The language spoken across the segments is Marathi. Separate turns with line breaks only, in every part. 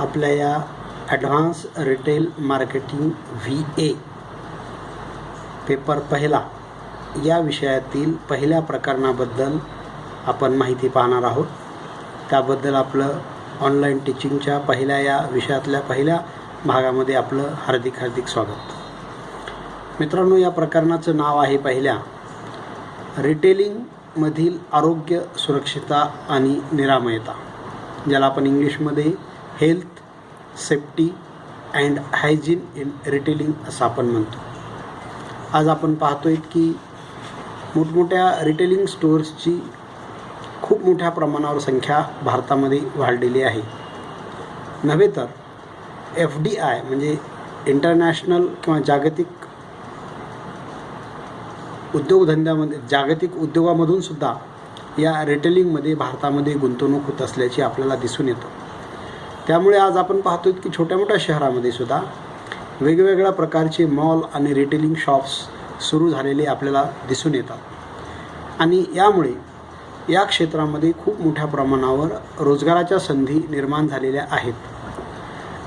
आपल्या या advance retail marketing VA paper पहिला या विषयातील पहिल्या प्रकरणाबद्दल आपण माहिती पाहणार आहोत. त्याबद्दल आपलं ऑनलाईन टीचिंगच्या पहिल्या या विषयातल्या पहिल्या भागामध्ये आपलं हार्दिक स्वागत. मित्रांनो, या प्रकरणाचं नाव आहे पहिल्या रिटेलिंगमधील आरोग्य, सुरक्षितता आणि निरामयता, ज्याला आपण इंग्लिशमध्ये health, safety and hygiene in retailing असं आपण म्हणतो. आज आपण पाहतोय की मोठमोठ्या रिटेलिंग स्टोअर्सची खूप मोठ्या प्रमाणावर संख्या भारतामध्ये वाढलेली आहे. नव्हे तर FDI म्हणजे इंटरनॅशनल किंवा जागतिक उद्योगधंद्यामध्ये, जागतिक उद्योगामधून सुद्धा या रिटेलिंगमध्ये भारतामध्ये गुंतवणूक होत असल्याची आपल्याला दिसून येतं. त्यामुळे आज आपण पाहतोय की छोट्या मोठ्या शहरामध्ये सुद्धा वेगवेगळ्या प्रकारचे मॉल आणि रिटेलिंग शॉप्स सुरू झालेले आपल्याला दिसून येतात. आणि यामुळे या क्षेत्रामध्ये खूप मोठ्या प्रमाणावर रोजगाराच्या संधी निर्माण झालेल्या आहेत.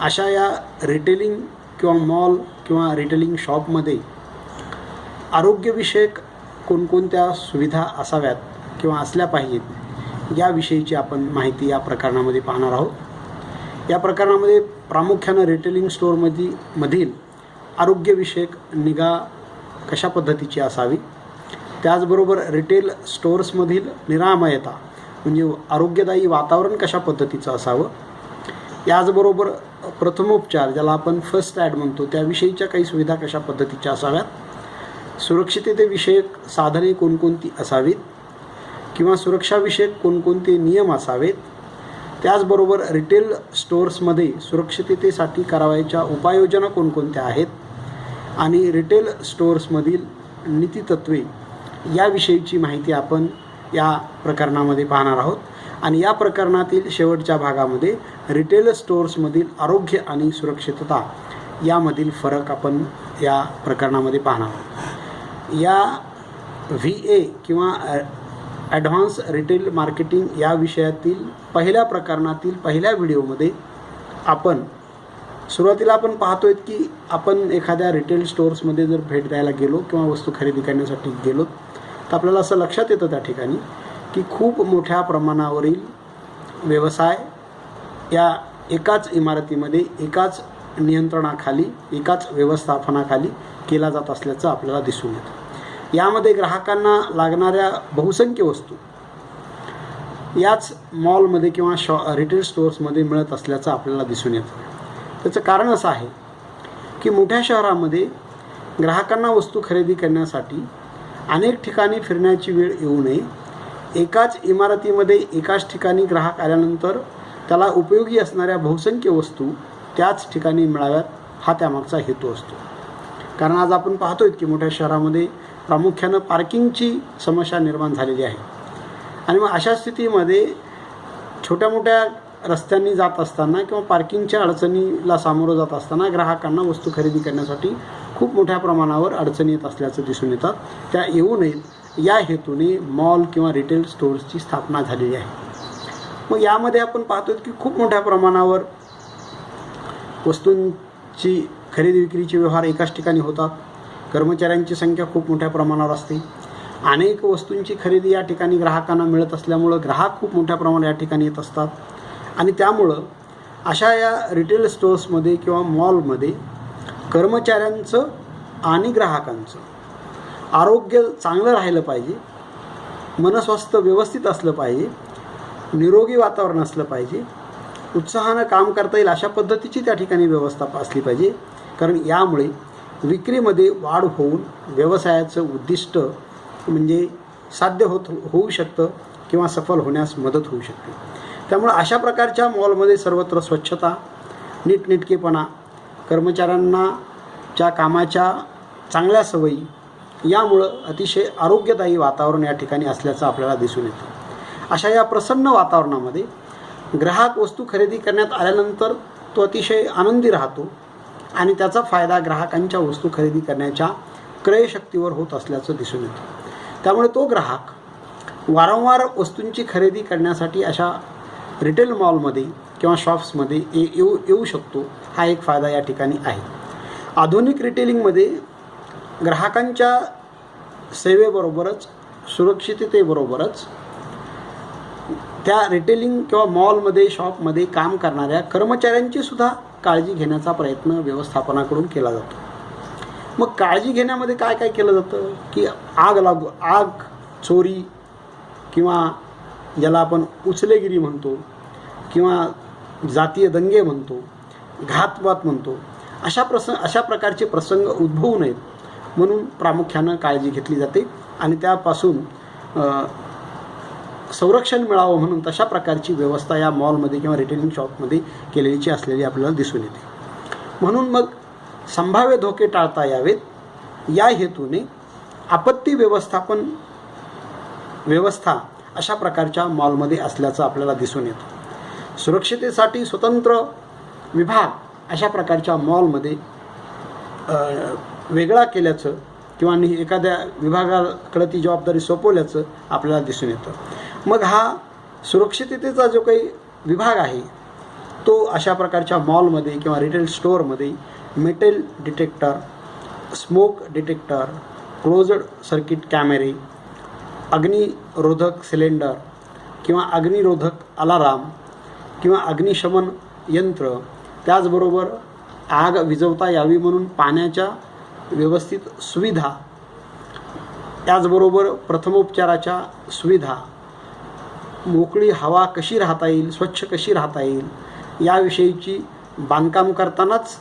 अशा या रिटेलिंग किंवा मॉल किंवा रिटेलिंग शॉपमध्ये आरोग्यविषयक कोणकोणत्या सुविधा असाव्यात किंवा असल्या पाहिजेत याविषयीची आपण माहिती या प्रकरणामध्ये पाहणार आहोत. या प्रकरणामध्ये प्रामुख्यानं रिटेलिंग स्टोअरमधील आरोग्यविषयक निगा कशा पद्धतीची असावी, त्याचबरोबर रिटेल स्टोअर्समधील निरामयता म्हणजे आरोग्यदायी वातावरण कशा पद्धतीचं असावं, याचबरोबर प्रथमोपचार ज्याला आपण फर्स्ट एड म्हणतो त्याविषयीच्या काही सुविधा कशा पद्धतीच्या असाव्यात, सुरक्षिततेविषयक साधने कोणकोणती असावीत किंवा सुरक्षाविषयक कोणकोणते नियम असावेत, त्याचबरोबर रिटेल स्टोअर्समध्ये सुरक्षिततेसाठी करावयाच्या उपाययोजना कोणकोणत्या आहेत आणि रिटेल स्टोअर्समधील नीतितत्वे याविषयीची माहिती आपण या प्रकरणामध्ये पाहणार आहोत. आणि या प्रकरणातील शेवटच्या भागामध्ये रिटेल स्टोअर्समधील आरोग्य आणि सुरक्षितता यामधील फरक आपण या प्रकरणामध्ये पाहणार आहोत. या VA किंवा ॲडव्हान्स रिटेल मार्केटिंग या विषयातील पहिल्या प्रकरणातील पहिल्या व्हिडिओमध्ये आपण सुरुवातीला आपण पाहतोय की आपण एखाद्या रिटेल स्टोअर्समध्ये जर भेट द्यायला गेलो किंवा वस्तू खरेदी करण्यासाठी गेलो तर आपल्याला असं लक्षात येतं त्या ठिकाणी की खूप मोठ्या प्रमाणावरील व्यवसाय या एकाच इमारतीमध्ये, एकाच नियंत्रणाखाली, एकाच व्यवस्थापनाखाली केला जात असल्याचं आपल्याला दिसून येतं. यामध्ये ग्राहकांना लागणाऱ्या बहुसंख्य वस्तू याच मॉलमध्ये किंवा रिटेल स्टोअर्समध्ये मिळत असल्याचं आपल्याला दिसून येतं. त्याचं कारण असं आहे की मोठ्या शहरामध्ये ग्राहकांना वस्तू खरेदी करण्यासाठी अनेक ठिकाणी फिरण्याची वेळ येऊ नये. एकाच इमारतीमध्ये एकाच ठिकाणी ग्राहक आल्यानंतर त्याला उपयोगी असणाऱ्या बहुसंख्य वस्तू त्याच ठिकाणी मिळाव्यात हा त्यामागचा हेतू असतो. कारण आज आपण पाहतोय की मोठ्या शहरामध्ये प्रामुख्यानं पार्किंगची समस्या निर्माण झालेली आहे. आणि मग अशा स्थितीमध्ये छोट्या मोठ्या रस्त्यांनी जात असताना किंवा पार्किंगच्या अडचणीला सामोरं जात असताना ग्राहकांना वस्तू खरेदी करण्यासाठी खूप मोठ्या प्रमाणावर अडचणी येत असल्याचं दिसून येतात. त्या येऊ नयेत या हेतूने मॉल किंवा रिटेल स्टोअर्सची स्थापना झालेली आहे. मग यामध्ये आपण पाहतोय की खूप मोठ्या प्रमाणावर वस्तूंची खरेदी विक्रीचे व्यवहार एकाच ठिकाणी होतात. कर्मचाऱ्यांची संख्या खूप मोठ्या प्रमाणावर असते. अनेक वस्तूंची खरेदी या ठिकाणी ग्राहकांना मिळत असल्यामुळं ग्राहक खूप मोठ्या प्रमाणात या ठिकाणी येत असतात. आणि त्यामुळं अशा या रिटेल स्टोअर्समध्ये किंवा मॉलमध्ये कर्मचाऱ्यांचं आणि ग्राहकांचं आरोग्य चांगलं राहिलं पाहिजे, मनस्वास्थ्य व्यवस्थित असलं पाहिजे, निरोगी वातावरण असलं पाहिजे, उत्साहानं काम करता येईल अशा पद्धतीची त्या ठिकाणी व्यवस्था असली पाहिजे. कारण यामुळे विक्रीमध्ये वाढ होऊन व्यवसायाचं उद्दिष्ट म्हणजे साध्य होऊ शकतं किंवा सफल होण्यास मदत होऊ शकते. त्यामुळे अशा प्रकारच्या मॉलमध्ये सर्वत्र स्वच्छता, नीटनेटकेपणा, कर्मचाऱ्यांच्या कामाच्या चांगल्या सवयी यामुळं अतिशय आरोग्यदायी वातावरण या ठिकाणी असल्याचं आपल्याला दिसून येतं. अशा या प्रसन्न वातावरणामध्ये ग्राहक वस्तू खरेदी करण्यात आल्यानंतर तो अतिशय आनंदी राहतो आणि त्याचा फायदा ग्राहकांच्या वस्तू खरेदी करण्याच्या क्रयशक्तीवर होत असल्याचं दिसून येतं. त्यामुळे तो ग्राहक वारंवार वस्तूंची खरेदी करण्यासाठी अशा रिटेल मॉलमध्ये किंवा शॉप्समध्ये येऊ शकतो, हा एक फायदा या ठिकाणी आहे. आधुनिक रिटेलिंगमध्ये ग्राहकांच्या सेवेबरोबरच सुरक्षिततेबरोबरच त्या रिटेलिंग किंवा मॉलमध्ये शॉपमध्ये काम करणाऱ्या कर्मचाऱ्यांची सुद्धा काळजी घेण्याचा प्रयत्न व्यवस्थापनाकडून केला जातो. मग काळजी घेण्यामध्ये काय काय केलं जातं की आग चोरी किंवा ज्याला आपण उचलेगिरी म्हणतो किंवा जातीय दंगे म्हणतो, घातपात म्हणतो, अशा प्रकारचे प्रसंग उद्भवू नयेत म्हणून प्रामुख्यानं काळजी घेतली जाते आणि त्यापासून संरक्षण मिळावं म्हणून तशा प्रकारची व्यवस्था या मॉलमध्ये किंवा रिटेलिंग शॉपमध्ये केलेली असलेली आपल्याला दिसून येते. म्हणून मग संभाव्य धोके टाळता यावेत या हेतूने आपत्ती व्यवस्था अशा प्रकारच्या मॉलमध्ये असल्याचं आपल्याला दिसून येतं. सुरक्षितेसाठी स्वतंत्र विभाग अशा प्रकारच्या मॉलमध्ये वेगळा केल्याचं किंवा एखाद्या विभागाकडे ती जबाबदारी सोपवल्याचं आपल्याला दिसून येतं. मग हा सुरक्षिततेचा जो काही विभाग आहे तो अशा प्रकारच्या मॉलमध्ये किंवा रिटेल स्टोअरमध्ये metal detector, smoke detector, closed circuit कॅमेरे, अग्निरोधक सिलेंडर किंवा अग्निरोधक अलाराम किंवा अग्निशमन यंत्र, त्याचबरोबर आग विझवता यावी म्हणून पाण्याच्या व्यवस्थित सुविधा, त्याचबरोबर प्रथमोपचाराच्या सुविधा, मोकळी हवा कशी राहता येईल, स्वच्छ कशी राहता येईल याविषयीची बांधकाम करतानाच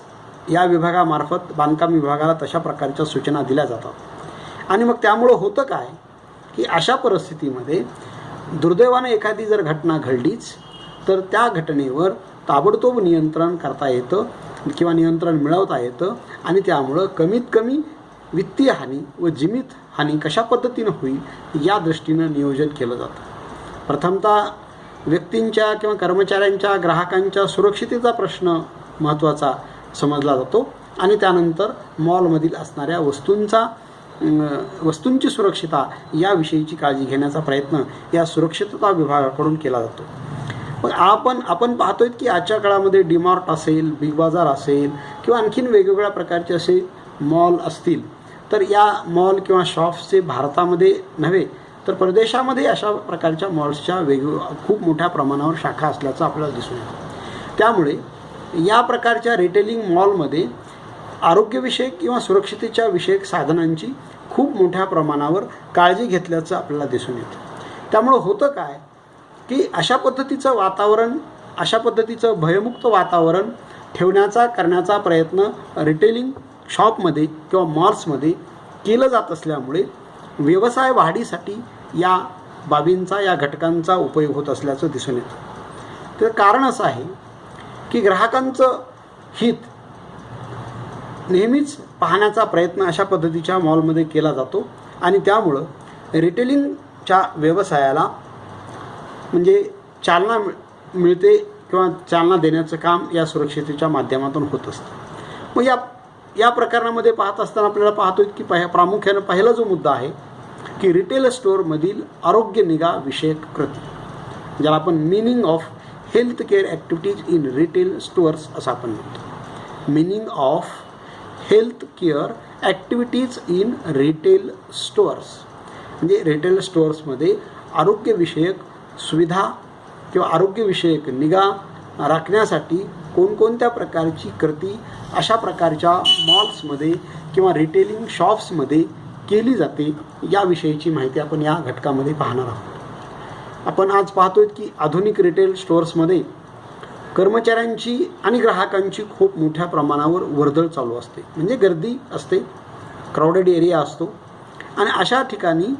या विभागामार्फत बांधकाम विभागाला तशा प्रकारच्या सूचना दिल्या जातात. आणि मग त्यामुळं होतं काय की अशा परिस्थितीमध्ये दुर्दैवानं एखादी जर घटना घडलीच तर त्या घटनेवर ताबडतोब नियंत्रण करता येतं किंवा नियंत्रण मिळवता येतं आणि त्यामुळं कमीत कमी वित्तीय हानी व जीवित हानी कशा पद्धतीनं होईल या दृष्टीनं नियोजन केलं जातं. प्रथमतः व्यक्तींच्या किंवा कर्मचाऱ्यांच्या ग्राहकांच्या सुरक्षितेचा प्रश्न महत्त्वाचा समजला जातो आणि त्यानंतर मॉलमधील असणाऱ्या वस्तूंची सुरक्षितता याविषयीची काळजी घेण्याचा प्रयत्न या सुरक्षितता विभागाकडून केला जातो. मग आपण पाहतोय की आजच्या काळामध्ये डीमार्ट असेल, बिग बाजार असेल किंवा आणखीन वेगवेगळ्या प्रकारचे असे मॉल असतील तर या मॉल किंवा शॉप्सचे भारतामध्ये नव्हे तर परदेशामध्ये अशा प्रकारच्या मॉल्सच्या खूप मोठ्या प्रमाणावर शाखा असल्याचं आपल्याला दिसून येतं. त्यामुळे या प्रकारच्या रिटेलिंग मॉलमध्ये आरोग्यविषयक किंवा सुरक्षितेच्या विषयक साधनांची खूप मोठ्या प्रमाणावर काळजी घेतल्याचं आपल्याला दिसून येतं. त्यामुळं होतं काय की अशा पद्धतीचं भयमुक्त वातावरण करण्याचा प्रयत्न रिटेलिंग शॉपमध्ये किंवा मॉल्समध्ये केलं जात असल्यामुळे व्यवसाय वाढीसाठी या बाबींचा, या घटकांचा उपयोग होत असल्याचं दिसून येतं. तर कारण असं आहे की ग्राहकांचं हित नेहमीच पाहण्याचा प्रयत्न अशा पद्धतीच्या मॉलमध्ये केला जातो आणि त्यामुळं रिटेलिंगच्या व्यवसायाला म्हणजे चालना मिळते किंवा चालना देण्याचं काम या सुरक्षितेच्या माध्यमातून होत असतं. मग या प्रकरणामध्ये पाहत असताना आपल्याला पाहतोय की प्रामुख्यानं पहिला जो मुद्दा आहे की रिटेल स्टोअरमधील आरोग्य निगा विषयक कृती, ज्याला आपण meaning of health care activities in retail stores असं आपण म्हणतो. Meaning of health care activities in retail stores म्हणजे रिटेल स्टोअर्समध्ये आरोग्यविषयक सुविधा किंवा आरोग्यविषयक निगा राखण्यासाठी कोणकोणत्या प्रकारची कृती अशा प्रकारच्या मॉल्समध्ये किंवा रिटेलिंग शॉप्समध्ये केली जाते याविषयीची माहिती आपण या घटकामध्ये पाहणार आहोत. आपण आज पाहतोय की आधुनिक रिटेल स्टोअर्समध्ये कर्मचाऱ्यांची आणि ग्राहकांची खूप मोठ्या प्रमाणावर वर्दळ चालू असते, म्हणजे गर्दी असते, क्राऊडेड एरिया असतो आणि अशा ठिकाणी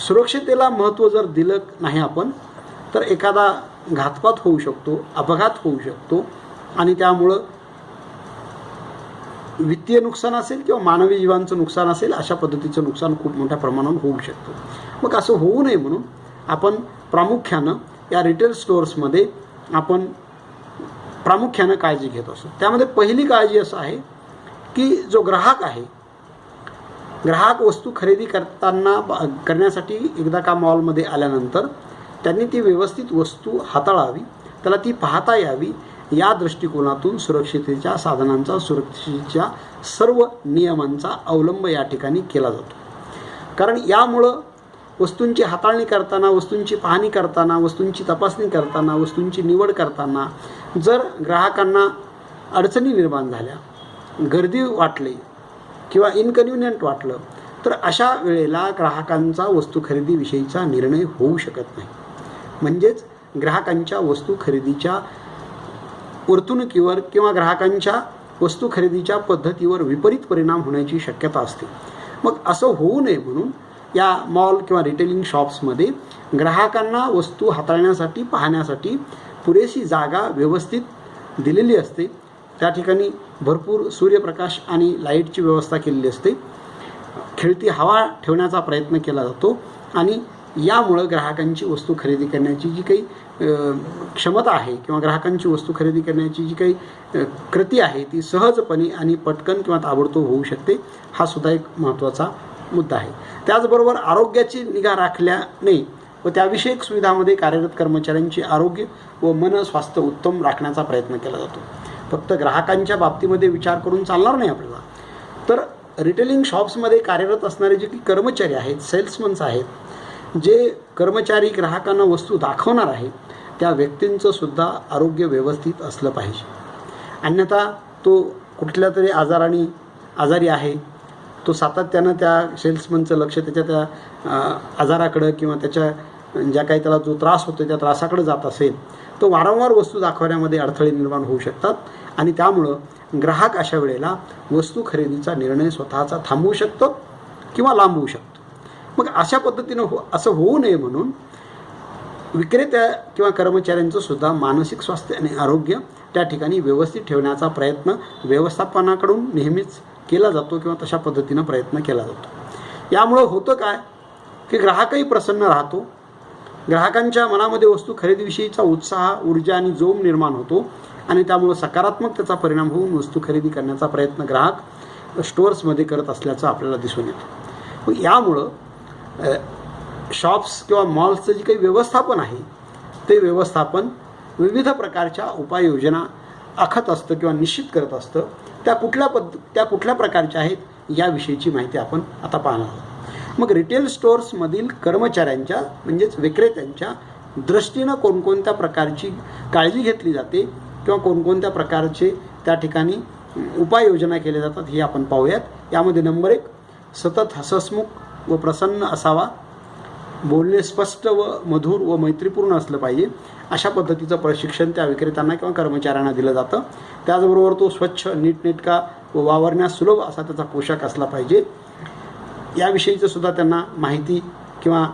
सुरक्षितेला महत्त्व जर दिलं नाही आपण तर एखादा घातपात होऊ शकतो, अपघात होऊ शकतो आणि त्यामुळं वित्तीय नुकसान असेल किंवा मानवी जीवांचं नुकसान असेल, अशा पद्धतीचं नुकसान खूप मोठ्या प्रमाणावर होऊ शकतं. मग असं होऊ नये म्हणून आपण प्रामुख्यानं या रिटेल स्टोअर्समध्ये आपण प्रामुख्यानं काळजी घेत असतो. त्यामध्ये पहिली काळजी असं आहे की जो ग्राहक आहे, ग्राहक वस्तू खरेदी करण्यासाठी एकदा का मॉलमध्ये आल्यानंतर त्यांनी ती व्यवस्थित वस्तू हाताळावी, त्याला ती पाहता यावी, या दृष्टिकोनातून सुरक्षिततेच्या साधनांचा, सुरक्षेच्या सर्व नियमांचा अवलंब या ठिकाणी केला जातो. कारण यामुळं वस्तूंची हाताळणी करताना, वस्तूंची पाहणी करताना, वस्तूंची तपासणी करताना, वस्तूंची निवड करताना जर ग्राहकांना अडचणी निर्माण झाल्या, गर्दी वाटली किंवा इनकन्व्हिनियंट वाटलं, तर अशा वेळेला ग्राहकांचा वस्तू खरेदीविषयीचा निर्णय होऊ शकत नाही. म्हणजेच ग्राहकांच्या वस्तू खरेदीच्या वर्तणुकीवर किंवा ग्राहकांच्या वस्तू खरेदीच्या पद्धतीवर विपरीत परिणाम होण्याची शक्यता असते. मग असं होऊ नये म्हणून या मॉल किंवा रिटेलिंग शॉप्समध्ये ग्राहकांना वस्तू हाताळण्यासाठी, पाहण्यासाठी पुरेशी जागा व्यवस्थित दिलेली असते. त्या ठिकाणी भरपूर सूर्यप्रकाश आणि लाईटची व्यवस्था केलेली असते. खेळती हवा ठेवण्याचा प्रयत्न केला जातो आणि यामुळं ग्राहकांची वस्तू खरेदी करण्याची जी काही क्षमता आहे किंवा ग्राहकांची वस्तू खरेदी करण्याची जी काही कृती आहे ती सहजपणे आणि पटकन किंवा ताबडतोब होऊ शकते. हा सुद्धा एक महत्त्वाचा मुद्दा आहे. त्याचबरोबर आरोग्याची निगा राखल्याने व त्याविषयक सुविधामध्ये कार्यरत कर्मचाऱ्यांचे आरोग्य व मन स्वास्थ्य उत्तम राखण्याचा प्रयत्न केला जातो. फक्त ग्राहकांच्या बाबतीमध्ये विचार करून चालणार नाही आपल्याला, तर रिटेलिंग शॉप्समध्ये कार्यरत असणारे जे काही कर्मचारी आहेत, सेल्समन्स आहेत, जे कर्मचारी ग्राहकांना वस्तू दाखवणार आहेत, त्या व्यक्तींचं सुद्धा आरोग्य व्यवस्थित असलं पाहिजे. अन्यथा तो कुठल्या तरी आजारी आहे, तो सातत्यानं त्या सेल्समनचं लक्ष त्या आजाराकडं किंवा त्याच्या ज्या काही त्याला जो त्रास होतो त्या त्रासाकडे जात असेल, तो वारंवार वस्तू दाखवण्यामध्ये अडथळे निर्माण होऊ शकतात आणि त्यामुळं ग्राहक अशा वेळेला वस्तू खरेदीचा निर्णय स्वतःचा थांबवू शकतो किंवा लांबवू शकतो. मग अशा पद्धतीनं असं होऊ नये म्हणून विक्रेत्या किंवा कर्मचाऱ्यांचं सुद्धा मानसिक स्वास्थ्य आणि आरोग्य त्या ठिकाणी व्यवस्थित ठेवण्याचा प्रयत्न व्यवस्थापनाकडून नेहमीच केला जातो किंवा तशा पद्धतीनं प्रयत्न केला जातो. यामुळं होतं काय की ग्राहकही प्रसन्न राहतो, ग्राहकांच्या मनामध्ये वस्तू खरेदीविषयीचा उत्साह, ऊर्जा आणि जोम निर्माण होतो आणि त्यामुळं सकारात्मक त्याचा परिणाम होऊन वस्तू खरेदी करण्याचा प्रयत्न ग्राहक स्टोअर्समध्ये करत असल्याचं आपल्याला दिसून येतं. यामुळं शॉप्स किंवा मॉल्सचं जे काही व्यवस्थापन आहे ते व्यवस्थापन विविध प्रकारच्या उपाययोजना आखत असतं किंवा निश्चित करत असतं. त्या कुठल्या प्रकारच्या आहेत याविषयीची माहिती आपण आता पाहणार आहोत. मग रिटेल स्टोअर्समधील कर्मचाऱ्यांच्या म्हणजेच विक्रेत्यांच्या दृष्टीनं कोणकोणत्या प्रकारची काळजी घेतली जाते किंवा कोणकोणत्या प्रकारचे त्या ठिकाणी उपाययोजना केल्या जातात हे आपण पाहूयात. यामध्ये नंबर 1, सतत हसमुख व प्रसन्न असावा, बोलणे स्पष्ट व मधुर व मैत्रीपूर्ण असलं पाहिजे. अशा पद्धतीचं प्रशिक्षण त्या विक्रेत्यांना किंवा कर्मचाऱ्यांना दिलं जातं. त्याचबरोबर तो स्वच्छ, नीटनेटका व वावरण्यास सुलभ असा त्याचा पोशाख असला पाहिजे. याविषयीचं सुद्धा त्यांना माहिती किंवा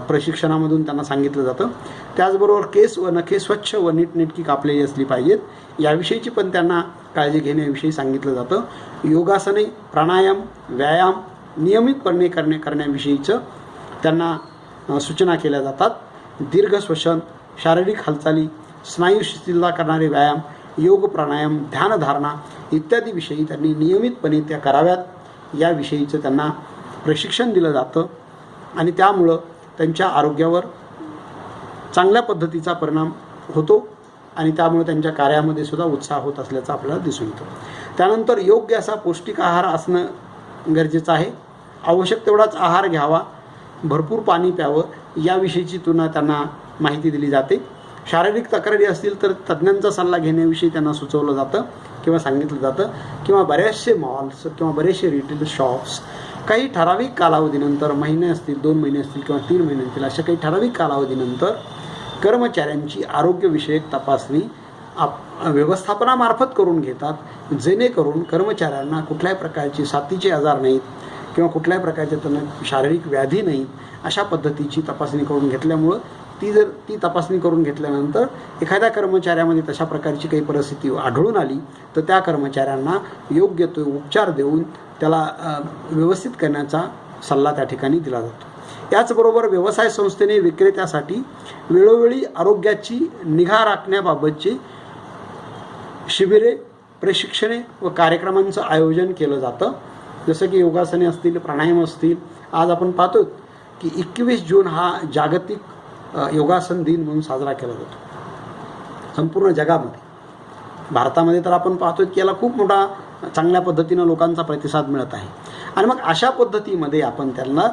प्रशिक्षणामधून त्यांना सांगितलं जातं. त्याचबरोबर केस व नखे स्वच्छ व नीटनेटकी कापलेली असली पाहिजेत, याविषयीची पण त्यांना काळजी घेण्याविषयी सांगितलं जातं. योगासने, प्राणायाम, व्यायाम नियमितपणे करण्याविषयीचं त्यांना सूचना केल्या जातात. दीर्घ श्वसन, शारीरिक हालचाली, स्नायू शिथिलता करणारे व्यायाम, योग, प्राणायाम, ध्यानधारणा इत्यादी विषयी त्यांनी नियमितपणे त्या कराव्यात याविषयीचं त्यांना प्रशिक्षण दिलं जातं आणि त्यामुळं त्यांच्या आरोग्यावर चांगल्या पद्धतीचा परिणाम होतो आणि त्यामुळे त्यांच्या कार्यामध्ये सुद्धा उत्साह होत असल्याचं आपल्याला दिसून येतं. त्यानंतर योग्य असा पौष्टिक आहार असणं गरजेचं आहे. आवश्यक तेवढाच आहार घ्यावा, भरपूर पाणी प्यावं याविषयीची त्यांना माहिती दिली जाते. शारीरिक तक्रारी असतील तर तज्ज्ञांचा सल्ला घेण्याविषयी त्यांना सुचवलं जातं किंवा सांगितलं जातं. किंवा बरेचसे मॉल्स किंवा बरेचसे रिटेल शॉप्स काही ठराविक कालावधीनंतर, महिने असतील, 2 महिने असतील किंवा 3 महिने असतील, अशा काही ठराविक कालावधीनंतर कर्मचाऱ्यांची आरोग्यविषयक तपासणी व्यवस्थापनामार्फत करून घेतात, जेणेकरून कर्मचाऱ्यांना कुठल्याही प्रकारची साथीचे आजार नाहीत किंवा कुठल्याही प्रकारचे त्यांना शारीरिक व्याधी नाहीत. अशा पद्धतीची तपासणी करून घेतल्यामुळं ती तपासणी करून घेतल्यानंतर एखाद्या कर्मचाऱ्यामध्ये तशा प्रकारची काही परिस्थिती आढळून आली तर त्या कर्मचाऱ्यांना योग्य तो उपचार देऊन त्याला व्यवस्थित करण्याचा सल्ला त्या ठिकाणी दिला जातो. याचबरोबर व्यवसाय संस्थेने विक्रेत्यासाठी वेळोवेळी आरोग्याची निगा राखण्याबाबतचे शिबिरे, प्रशिक्षणे व कार्यक्रमांचं आयोजन केलं जातं. जसं की योगासने असतील, प्राणायाम असतील. आज आपण पाहतो की 21 जून हा जागतिक योगासन दिन म्हणून साजरा केला जातो संपूर्ण जगामध्ये. भारतामध्ये तर आपण पाहतो की याला खूप मोठा चांगल्या पद्धतीनं लोकांचा प्रतिसाद मिळत आहे. आणि मग अशा पद्धतीमध्ये आपण त्यांना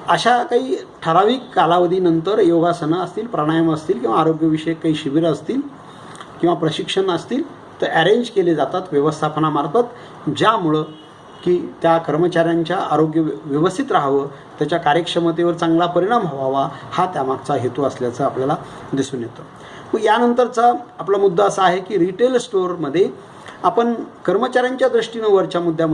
अशा काही ठराविक कालावधीनंतर योगासनं असतील, प्राणायाम असतील किंवा आरोग्यविषयक काही शिबिरं असतील किंवा प्रशिक्षण असतील तर अरेंज केले जातात व्यवस्थापनामार्फत, ज्यामुळं की त्या कर्मचाऱ्यांच्या आरोग्य व्यवस्थित राहावं, त्याच्या कार्यक्षमतेवर चांगला परिणाम व्हावा, हा त्यामागचा हेतू असल्याचं आपल्याला दिसून येतं. मग यानंतरचा आपला मुद्दा असा आहे की रिटेल स्टोअरमध्ये आपण कर्मचाऱ्यांच्या दृष्टीनं वरच्या मुद्द्यामध्ये